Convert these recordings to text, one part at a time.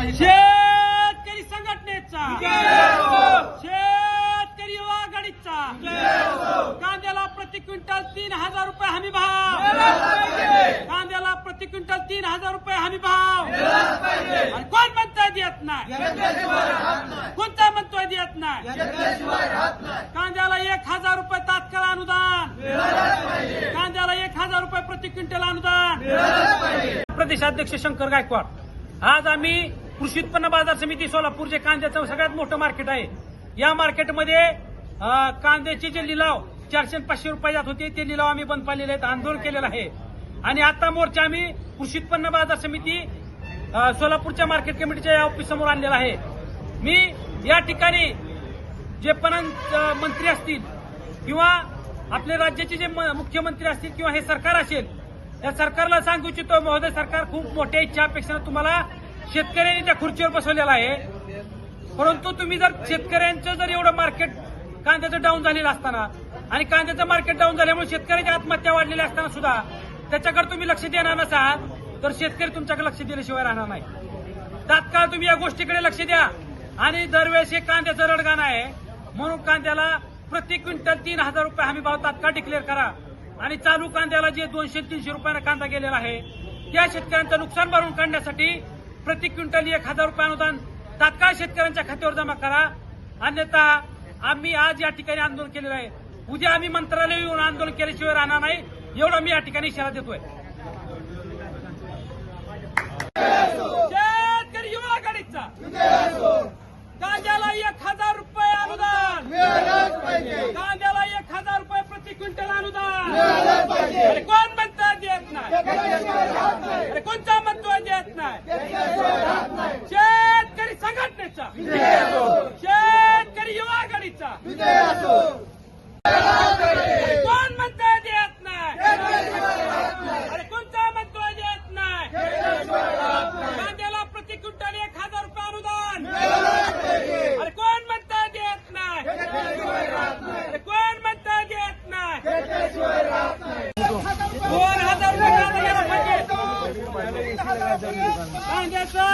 शेतकरी संघटनेचा, शेतकरी युवा आघाडीचा कांद्याला प्रति क्विंटल 3,000 रुपये हमी भाव, कांद्याला प्रति क्विंटल 3,000 रुपये हमी भाव. आणि कोण म्हणतोय देत नाही? कोणता म्हणतोय देत नाही? कांद्याला 1,000 रुपये तात्काळ अनुदान, कांद्याला 1,000 रुपये प्रति क्विंटल अनुदान. प्रदेशाध्यक्ष शंकर गायकवाड. आज आम्ही कृषी उत्पन्न बाजार समिती सोलापूर जे कांद्याचं सगळ्यात मोठं मार्केट आहे, या मार्केटमध्ये कांद्याचे जे लिलाव 400 आणि 500 रुपये जात होते ते लिलाव आम्ही बंद पाडलेले आहेत, आंदोलन केलेलं आहे. आणि आता मोर्चा आम्ही कृषी उत्पन्न बाजार समिती सोलापूरच्या मार्केट कमिटीच्या ऑफिस समोर आणलेला आहे. मी या ठिकाणी जे पणन मंत्री असतील किंवा आपले राज्याचे जे मुख्यमंत्री असतील किंवा हे सरकार असेल, या सरकारला सांगू इच्छितो, महोदय सरकार खूप मोठ्या इच्छा अपेक्षेनं तुम्हाला शेतकऱ्यांनी त्या खुर्चीवर बसवलेला आहे. परंतु तुम्ही जर शेतकऱ्यांचं जर एवढं मार्केट कांद्याचं डाऊन झालेलं असताना आणि कांद्याचं मार्केट डाऊन झाल्यामुळे शेतकऱ्याच्या आत्महत्या वाढलेल्या असताना सुद्धा त्याच्याकडे तुम्ही लक्ष देणार नसाल तर शेतकरी तुमच्याकडे लक्ष दिल्याशिवाय राहणार नाही. तात्काळ तुम्ही या गोष्टीकडे लक्ष द्या. आणि दरवेळेस हे कांद्याचं रडगाण आहे म्हणून कांद्याला प्रति क्विंटल 3,000 रुपये हमी भाव तात्काळ डिक्लेअर करा. आणि चालू कांद्याला जे 200-300 रुपयानं कांदा गेलेला आहे त्या शेतकऱ्यांचं नुकसान भरून काढण्यासाठी प्रति क्विंटल 1,000 रुपये अनुदान तात्काळ शेतकऱ्यांच्या खात्यावर जमा करा. अन्यथा आम्ही आज या ठिकाणी आंदोलन केलेलं आहे. उद्या आम्ही मंत्रालय येऊन आंदोलन केल्याशिवाय राहणार नाही, एवढा मी या ठिकाणी इशारा देतोय. शेतकरी युवा आघाडीचा कांद्याला 1,000 रुपये अनुदान, कांद्याला 1,000 रुपये प्रति क्विंटल अनुदान. अरे कोण म्हणतोय देत नाही? अरे कोणता म्हणतोय देत नाही? शेतकरी संघटनेचा, शेतकरी युवा आघाडीचा कोण म्हणतोय देत नाही? अरे कोणता म्हणतोय देत नाही? कांद्याला प्रति क्विंटल 1,000 रुपये अनुदान. अरे कोण म्हणतोय देत नाही? अरे कोण म्हणतोय देत नाही? 2,000 रुपये कांदा गेला पाहिजे. कांद्याचा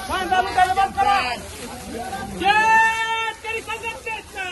कांदा लुटायला बंद करा. शेतकरी संघटनेचा